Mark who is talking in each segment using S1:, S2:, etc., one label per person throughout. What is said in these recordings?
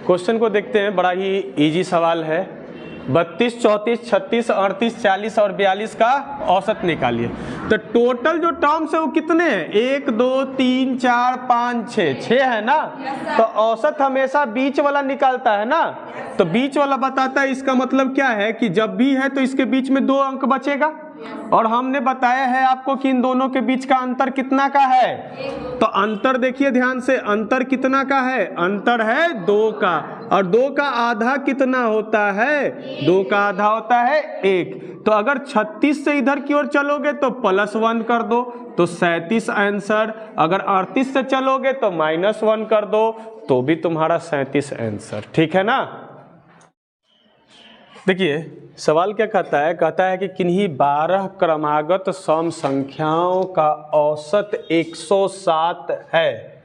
S1: Question को देखते हैं, बड़ा ही इजी सवाल है। 32, 34, 36, 38, 40 और 42 का औसत निकालिए। तो टोटल जो टर्म्स है वो कितने हैं? 1, 2, 3, 4, 5, 6 है ना। तो औसत हमेशा बीच वाला निकालता है ना। तो बीच वाला बताता है, इसका मतलब क्या है कि जब भी है तो इसके बीच में 2 अंक बचेगा। और हमने बताया है आपको कि इन दोनों के बीच का अंतर कितना का है। तो अंतर देखिए ध्यान से, अंतर कितना का है? अंतर है 2 का। और 2 का आधा कितना होता है? 2 का आधा होता है 1। तो अगर 36 से इधर की ओर चलोगे तो +1 कर दो तो 37 आंसर। अगर 38 से चलोगे तो -1 कर दो तो भी तुम्हारा 37 आंसर। ठीक है ना। देखिए सवाल क्या कहता है? कहता है कि किन्हीं 12 क्रमागत सम संख्याओं का औसत 107 है,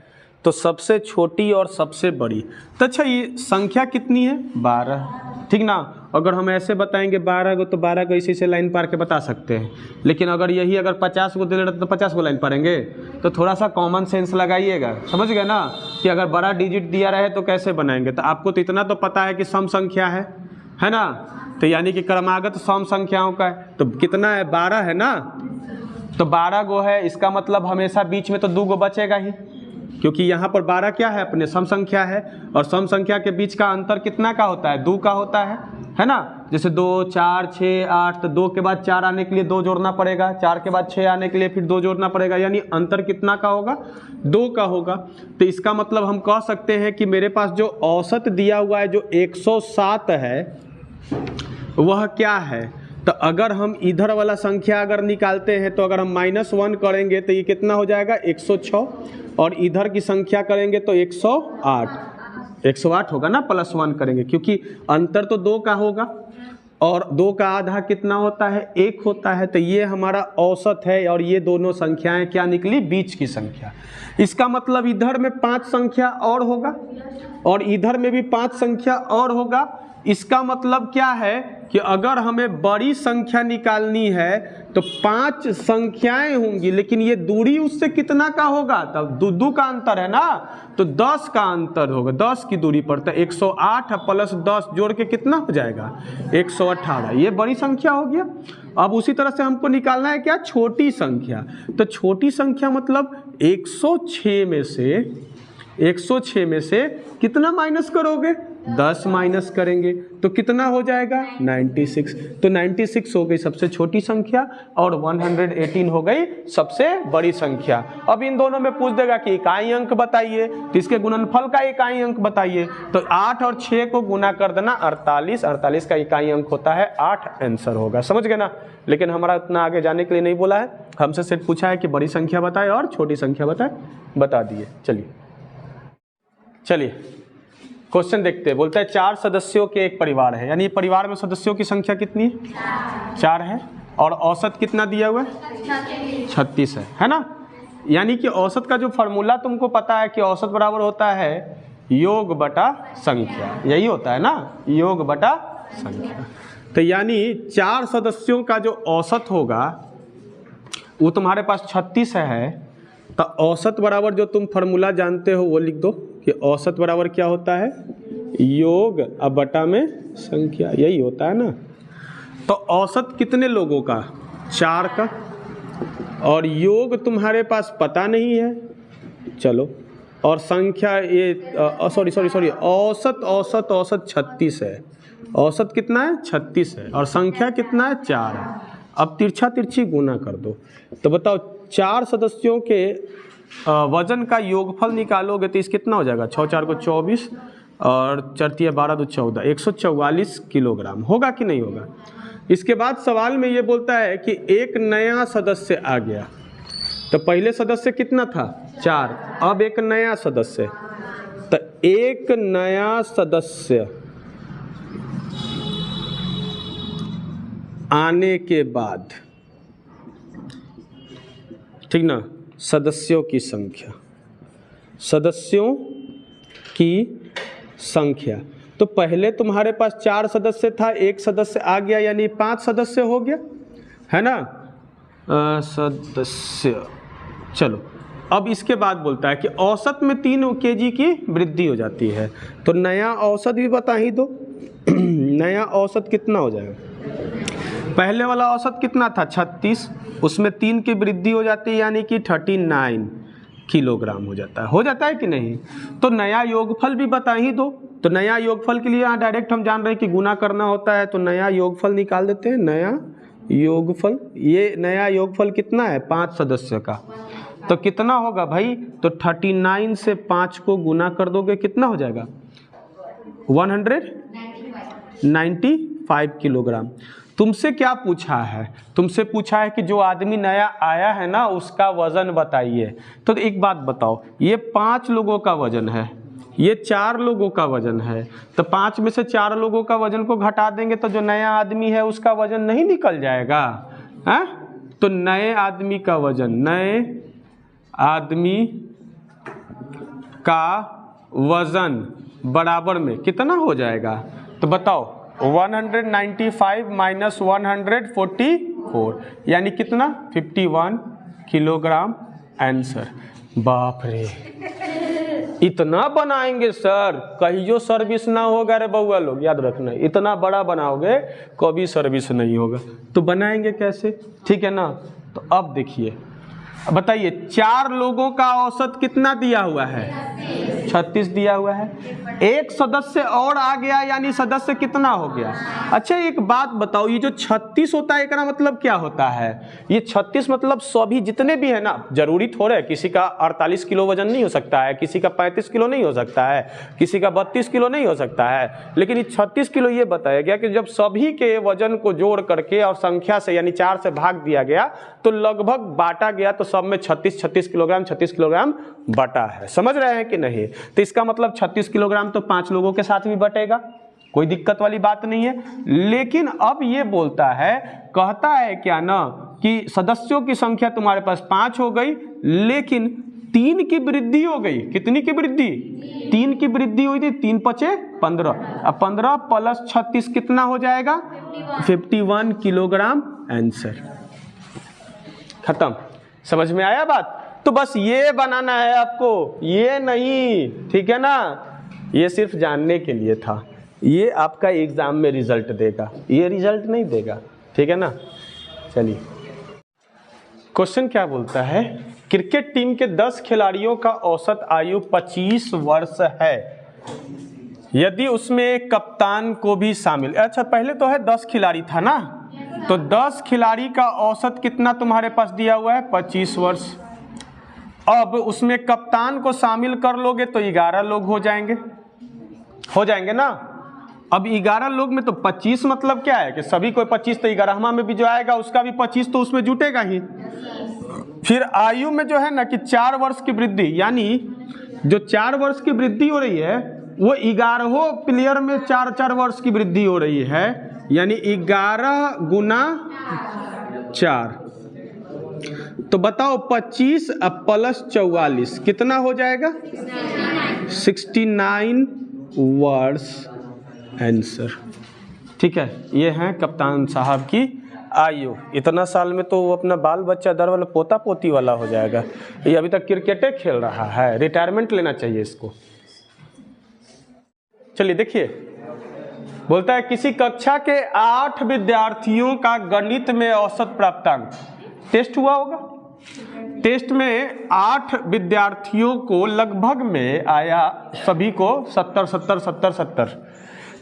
S1: तो सबसे छोटी और सबसे बड़ी। तो अच्छा ये संख्या कितनी है? 12, ठीक ना। अगर हम ऐसे बताएंगे 12 को, तो 12 को इसी से लाइन पार के बता सकते हैं। लेकिन अगर यही अगर 50 को दे रहे तो 50 को लाइन पारेंगे। तो थोड़ा सा कॉमन सेंस लगाइएगा, समझ गए ना, कि अगर बड़ा डिजिट दिया रहे तो कैसे बनाएंगे। तो आपको तो इतना तो पता है कि सम संख्या है ना। तो यानी कि क्रमागत सम संख्याओं का है, तो कितना है? 12 है ना। तो 12 गो है, इसका मतलब हमेशा बीच में तो 2 गो बचेगा ही, क्योंकि यहाँ पर 12 क्या है? अपने सम संख्या है। और सम संख्या के बीच का अंतर कितना का होता है? 2 का होता है ना। जैसे 2, 4, 6, 8, तो 2 के बाद 4 आने के लिए 2 जोड़ना पड़ेगा, 4 के बाद 6 आने के लिए फिर 2 जोड़ना पड़ेगा, यानी अंतर कितना का होगा? 2 का होगा। तो इसका मतलब हम कह सकते हैं कि मेरे पास जो औसत दिया हुआ है जो 107 है वह क्या है? तो अगर हम इधर वाला संख्या अगर निकालते हैं तो अगर हम -1 करेंगे तो ये कितना हो जाएगा? 106। और इधर की संख्या करेंगे तो 108 होगा ना, +1 करेंगे, क्योंकि अंतर तो 2 का होगा। और 2 का आधा कितना होता है? 1 होता है। तो ये हमारा औसत है। और ये दोनों संख्याएं क्या निकली? बीच की संख्या। इसका मतलब इधर में 5 संख्या और होगा और इधर में भी 5 संख्या और होगा। इसका मतलब क्या है कि अगर हमें बड़ी संख्या निकालनी है तो 5 संख्याएं होंगी, लेकिन ये दूरी उससे कितना का होगा? तब 2 का अंतर है ना, तो 10 का अंतर होगा। 10 की दूरी पर, तो 108 + 10 जोड़ के कितना हो जाएगा? 118। ये बड़ी संख्या हो गया। अब उसी तरह से हमको निकालना है क्या? छोटी संख्या। तो छोटी संख्या मतलब 106 में से कितना माइनस करोगे? 10 माइनस करेंगे तो कितना हो जाएगा? 96। तो 96 हो गई सबसे छोटी संख्या और 118 हो गई सबसे बड़ी संख्या। अब इन दोनों में पूछ देगा कि इकाई अंक बताइए, तो इसके गुणनफल का इकाई अंक बताइए। तो 8 और 6 को गुना कर देना, 48। 48 का इकाई अंक होता है 8, आंसर होगा। समझ गए ना। लेकिन हमारा उतना आगे जाने के लिए नहीं बोला है, हमसे सिर्फ पूछा है कि बड़ी संख्या बताए और छोटी संख्या बताए, बता दिए। चलिए क्वेश्चन देखते हैं। बोलता है 4 सदस्यों के एक परिवार है, यानी परिवार में सदस्यों की संख्या कितनी है? 4 है। और औसत कितना दिया हुआ है? 36 है ना। यानी कि औसत का जो फार्मूला तुमको पता है कि औसत बराबर होता है योग बटा संख्या, यही होता है ना, योग बटा संख्या। तो यानी 4 सदस्यों का जो औसत होगा वो तुम्हारे पास 36 है। तो औसत बराबर जो तुम फार्मूला जानते हो वो लिख दो कि औसत बराबर क्या होता है? योग अब बटा में संख्या, यही होता है ना। तो औसत कितने लोगों का? 4 का। और योग तुम्हारे पास पता नहीं है, चलो। और संख्या ये सॉरी औसत 36 है। औसत कितना है? 36 है। और संख्या कितना है? 4 है। अब तिरछी गुना कर दो। तो बताओ 4 सदस्यों के वजन का योगफल निकालोगे तो इस कितना हो जाएगा? 6 4 को 24 और 4 12 2 14, 144 किलोग्राम होगा कि नहीं होगा। इसके बाद सवाल में ये बोलता है कि एक नया सदस्य आ गया। तो पहले सदस्य कितना था? 4। अब एक नया सदस्य, तो एक नया सदस्य आने के बाद, ठीक ना, सदस्यों की संख्या। तो पहले तुम्हारे पास 4 सदस्य था, एक सदस्य आ गया, यानी 5 सदस्य हो गया, है ना। सदस्य, चलो अब इसके बाद बोलता है कि औसत में 3 kg की वृद्धि हो जाती है। तो नया औसत भी बता ही दो। नया औसत कितना हो जाएगा? पहले वाला औसत कितना था? 36, उसमें 3 की वृद्धि हो जाती है यानी कि 39 किलोग्राम हो जाता है कि नहीं? तो नया योगफल भी बता ही दो। तो नया योगफल के लिए यहाँ डायरेक्ट हम जान रहे हैं कि गुना करना होता है, तो नया योगफल निकाल देते हैं। नया योगफल, ये नया योगफल कितना है? 5 सदस्य का। तो कितना होगा भाई? तो 39 से 5 को गुना कर दोगे, कितना हो जाएगा? 195 किलोग्राम। तुमसे क्या पूछा है? तुमसे पूछा है कि जो आदमी नया आया है ना, उसका वजन बताइए। तो एक बात बताओ, ये 5 लोगों का वजन है, ये 4 लोगों का वजन है, तो 5 में से 4 लोगों का वजन को घटा देंगे तो जो नया आदमी है उसका वजन नहीं निकल जाएगा? हैं? तो नए आदमी का वजन, नए आदमी का वजन बराबर में कितना हो जाएगा? तो बताओ, 195 माइनस 144 यानी कितना? 51 किलोग्राम आंसर। बाप रे, इतना बनाएंगे सर, कहियो सर्विस ना होगा रे बउआ लोग, याद रखना। इतना बड़ा बनाओगे कभी सर्विस नहीं होगा। तो बनाएंगे कैसे? ठीक है ना? तो अब देखिए, बताइए 4 लोगों का औसत कितना दिया हुआ है? 36 दिया हुआ है। एक सदस्य और आ गया यानी सदस्य कितना हो गया? अच्छा एक बात बताओ, ये जो 36 होता है इसका मतलब क्या होता है? ये 36 मतलब सभी जितने भी है ना, जरूरी थोड़े किसी का 48 किलो वजन नहीं हो सकता है, किसी का 35 किलो नहीं हो सकता है, किसी का 32 किलो नहीं हो सकता है, लेकिन ये 36 किलो ये बताया गया कि जब सभी के वजन को जोड़ करके और संख्या से यानी 4 से भाग दिया गया तो लगभग बांटा गया, तो सब में 36 किलोग्राम बटा है। समझ रहे हैं कि नहीं? तो इसका मतलब 36 किलोग्राम तो 5 लोगों के साथ भी बटेगा, कोई दिक्कत वाली बात नहीं है। लेकिन अब ये बोलता है, कहता है क्या ना कि सदस्यों की संख्या तुम्हारे पास 5 हो गई, लेकिन 3 की वृद्धि हो गई। कितनी की वृद्धि? 3 की वृद्धि हुई थी। 3 पचे 15, अब 15 प्लस 36 कितना हो जाएगा? 51 किलोग्राम आंसर। खत्म। समझ में आया बात? तो बस ये बनाना है आपको, ये नहीं, ठीक है ना? ये सिर्फ जानने के लिए था, ये आपका एग्जाम में रिजल्ट देगा, ये रिजल्ट नहीं देगा, ठीक है ना? चलिए, क्वेश्चन क्या बोलता है? क्रिकेट टीम के 10 खिलाड़ियों का औसत आयु 25 वर्ष है, यदि उसमें कप्तान को भी शामिल। अच्छा पहले तो है 10 खिलाड़ी था ना, तो 10 खिलाड़ी का औसत कितना तुम्हारे पास दिया हुआ है? 25 वर्ष। अब उसमें कप्तान को शामिल कर लोगे तो 11 लोग हो जाएंगे ना? अब 11 लोग में तो 25 मतलब क्या है कि सभी को 25, तो 11वां में भी जो आएगा उसका भी 25 तो उसमें जुटेगा ही। फिर आयु में जो है ना कि 4 वर्ष की वृद्धि, यानी जो 4 वर्ष की वृद्धि हो रही है वो 11 प्लेयर में 4 वर्ष की वृद्धि हो रही है, यानी 11 गुना 4। तो बताओ 25 प्लस 44 कितना हो जाएगा? 69 वर्ष आंसर। ठीक है, ये है कप्तान साहब की आयु। इतना साल में तो वो अपना बाल बच्चा दर वाला पोता पोती वाला हो जाएगा। ये अभी तक क्रिकेटे खेल रहा है, रिटायरमेंट लेना चाहिए इसको। चलिए देखिए, बोलता है किसी कक्षा के 8 विद्यार्थियों का गणित में औसत प्राप्तांक। टेस्ट हुआ होगा, टेस्ट में 8 विद्यार्थियों को लगभग में आया सभी को 70।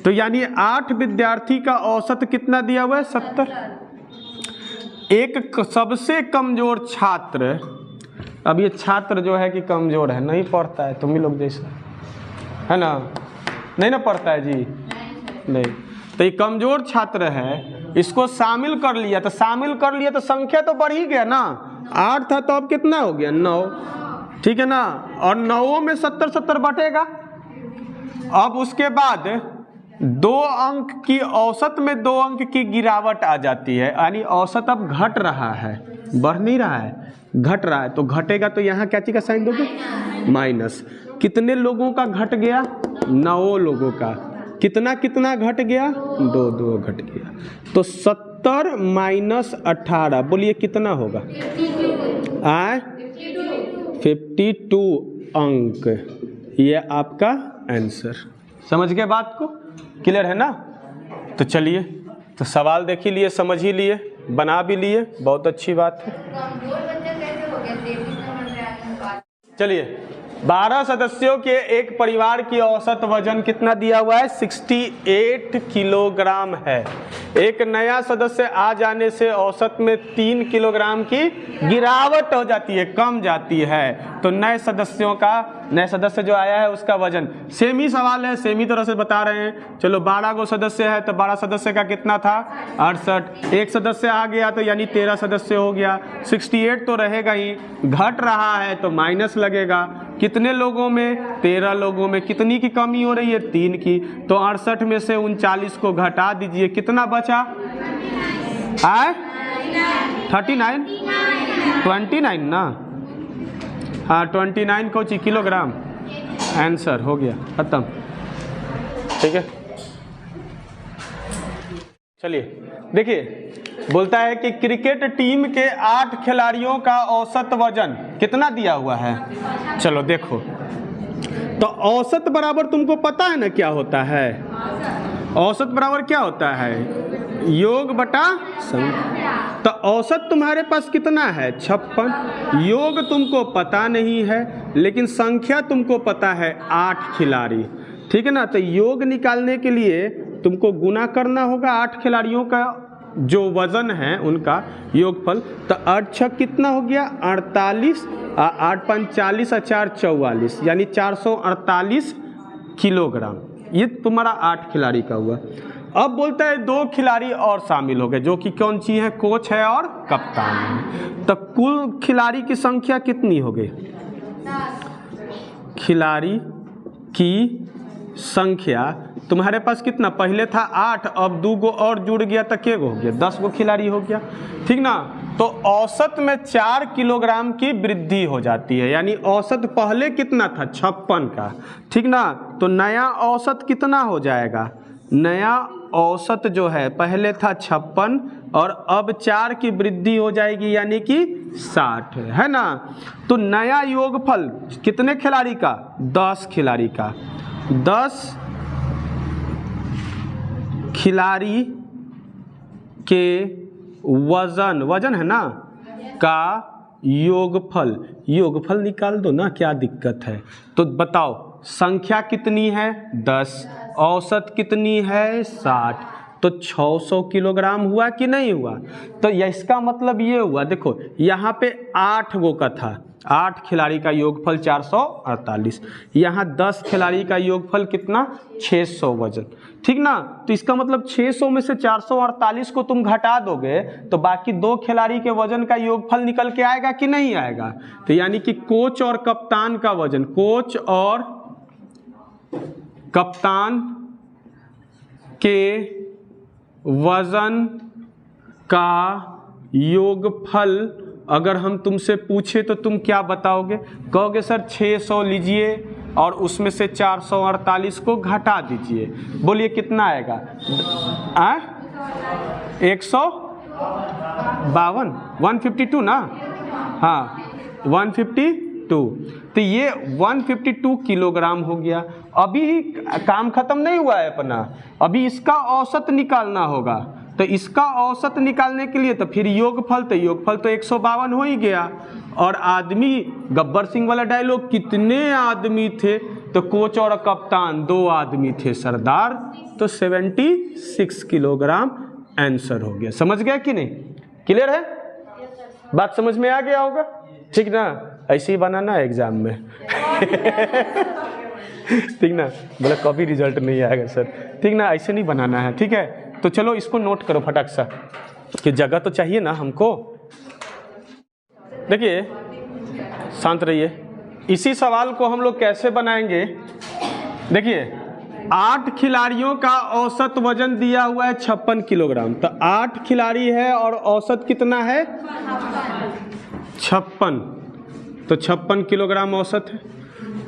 S1: तो यानी 8 विद्यार्थी का औसत कितना दिया हुआ है? 70। एक सबसे कमजोर छात्र, अब ये छात्र जो है कि कमजोर है, नहीं पढ़ता है, तुम ही लोग जैसा है ना, नहीं ना पढ़ता है जी, नहीं, तो ये कमजोर छात्र है, इसको शामिल कर लिया, तो शामिल कर लिया तो संख्या तो बढ़ ही गया ना। 8 था तो अब कितना हो गया? 9, ठीक है ना? और 9 में 70 बटेगा। अब उसके बाद 2 अंक की औसत में 2 अंक की गिरावट आ जाती है, यानी औसत अब घट रहा है, बढ़ नहीं रहा है, घट रहा है। तो घटेगा तो यहाँ क्या चीज का साइन दोगे? माइनस। कितने लोगों का घट गया? 9 लोगों का। कितना घट गया? 2 घट गया। तो 70 माइनस 18, बोलिए कितना होगा? 52। 52 अंक, ये आपका आंसर। समझ गए बात को? क्लियर है ना? तो चलिए, तो सवाल देख ही लिए, समझ ही लिए, बना भी लिए, बहुत अच्छी बात है। चलिए, 12 सदस्यों के एक परिवार की औसत वजन कितना दिया हुआ है? 68 किलोग्राम है। एक नया सदस्य आ जाने से औसत में 3 किलोग्राम की गिरावट हो जाती है, कम जाती है। तो नए सदस्य जो आया है उसका वजन, सेम ही सवाल है, सेम ही तरह से बता रहे हैं। चलो 12 गो सदस्य है तो 12 सदस्य का कितना था? 68। एक सदस्य आ गया तो यानी 13 सदस्य हो गया। 68 तो रहेगा ही, घट रहा है तो माइनस लगेगा। कितने लोगों में? 13 लोगों में। कितनी की कमी हो रही है? 3 की। तो 68 में से 39 को घटा दीजिए, कितना बचा? 39, 29 ना? हाँ 29 कोची किलोग्राम, आंसर हो गया, खत्म। ठीक है, चलिए देखिए, बोलता है कि क्रिकेट टीम के 8 खिलाड़ियों का औसत वजन कितना दिया हुआ है। चलो देखो, तो औसत बराबर तुमको पता है ना क्या होता है? औसत बराबर क्या होता है? योग बटा संख्या। तो औसत तुम्हारे पास कितना है? 56। योग तुमको पता नहीं है, लेकिन संख्या तुमको पता है 8 खिलाड़ी। ठीक है ना? तो योग निकालने के लिए तुमको गुना करना होगा 8 खिलाड़ियों का जो वजन है उनका योगफल। तो 8 छक कितना हो गया? 48, 8 5 40 और 4 44, यानी 448 किलोग्राम। ये तुम्हारा 8 खिलाड़ी का हुआ। अब बोलता है 2 खिलाड़ी और शामिल हो गए, जो कि कौन सी है? कोच है और कप्तान है। तो कुल खिलाड़ी की संख्या कितनी हो गई? खिलाड़ी की संख्या तुम्हारे पास कितना? पहले था 8, अब 2 गो और जुड़ गया तो क्या हो गया? 10 गो खिलाड़ी हो गया। ठीक ना? तो औसत में 4 किलोग्राम की वृद्धि हो जाती है, यानी औसत पहले कितना था? 56 का। ठीक ना? तो नया औसत कितना हो जाएगा? नया औसत जो है पहले था 56 और अब 4 की वृद्धि हो जाएगी, यानी कि 60 है ना? तो नया योगफल कितने खिलाड़ी का? 10 खिलाड़ी का। 10 खिलाड़ी के वजन है ना का योगफल निकाल दो ना, क्या दिक्कत है? तो बताओ, संख्या कितनी है? 10, औसत कितनी है? 60। तो 600 किलोग्राम हुआ कि नहीं हुआ? तो इसका मतलब ये हुआ, देखो यहाँ पे 8 गो का था, 8 खिलाड़ी का योगफल 448, यहाँ 10 खिलाड़ी का योगफल कितना? 600 वजन। ठीक ना? तो इसका मतलब 600 में से 448 को तुम घटा दोगे तो बाकी 2 खिलाड़ी के वजन का योगफल निकल के आएगा कि नहीं आएगा? तो यानी कि कोच और कप्तान का वजन, कोच और कप्तान के वजन का योगफल अगर हम तुमसे पूछे तो तुम क्या बताओगे? कहोगे सर 600 लीजिए और उसमें से 448 को घटा दीजिए। बोलिए कितना आएगा? 152, 152 ना? हाँ 152। तो ये 152 किलोग्राम हो गया। अभी काम खत्म नहीं हुआ है अपना, अभी इसका औसत निकालना होगा। तो इसका औसत निकालने के लिए तो फिर योगफल तो 152 हो ही गया। और आदमी, गब्बर सिंह वाला डायलॉग, कितने आदमी थे? तो कोच और कप्तान 2 आदमी थे सरदार। तो 76 किलोग्राम आंसर हो गया। समझ गया कि नहीं? क्लियर है? बात समझ में आ गया होगा? ठीक ना? ऐसे ही बनाना है एग्जाम में। ठीक ना? बोला कभी रिजल्ट नहीं आएगा सर। ठीक ना? ऐसे नहीं बनाना है। ठीक है? तो चलो इसको नोट करो फटाक सा, कि जगह तो चाहिए ना हमको। देखिए, शांत रहिए। इसी सवाल को हम लोग कैसे बनाएंगे? देखिए, 8 खिलाड़ियों का औसत वजन दिया हुआ है 56 किलोग्राम। तो 8 खिलाड़ी है और औसत कितना है? 56। तो 56 किलोग्राम औसत है।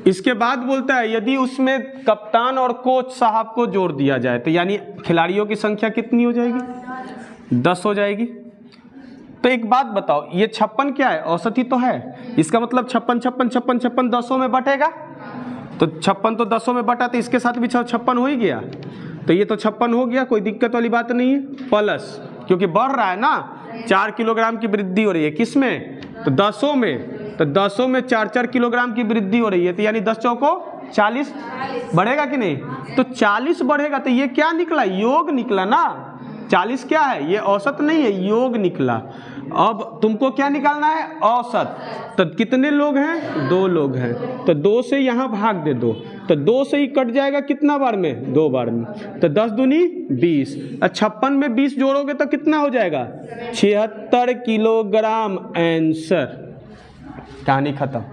S1: इसके बाद बोलता है यदि उसमें कप्तान और कोच साहब को जोड़ दिया जाए तो यानी खिलाड़ियों की संख्या कितनी हो जाएगी? 10 हो जाएगी। तो एक बात बताओ, ये 56 क्या है? औसत ही तो है। इसका मतलब 56 56 56 56 10 में बटेगा, तो 56 तो 10 में बटा, तो इसके साथ भी 56 हो ही गया, तो ये तो 56 हो गया, कोई दिक्कत वाली बात नहीं है। प्लस क्योंकि बढ़ रहा है ना, 4 किलोग्राम की वृद्धि हो रही है, किस में? तो 10 में, तो 10 में 4 किलोग्राम की वृद्धि हो रही है, तो यानी 10 चौको 40 बढ़ेगा कि नहीं? तो 40 बढ़ेगा, तो ये क्या निकला? योग निकला ना। 40 क्या है? ये औसत नहीं है, योग निकला। अब तुमको क्या निकालना है? औसत। तो कितने लोग हैं? 2 लोग हैं, तो 2 से यहाँ भाग दे दो, तो 2 से ही कट जाएगा कितना बार में? 2 बार में। तो 10 दूनी 20, 56 में 20 जोड़ोगे तो कितना हो जाएगा? 76 किलोग्राम। आंसर। कहानी खत्म।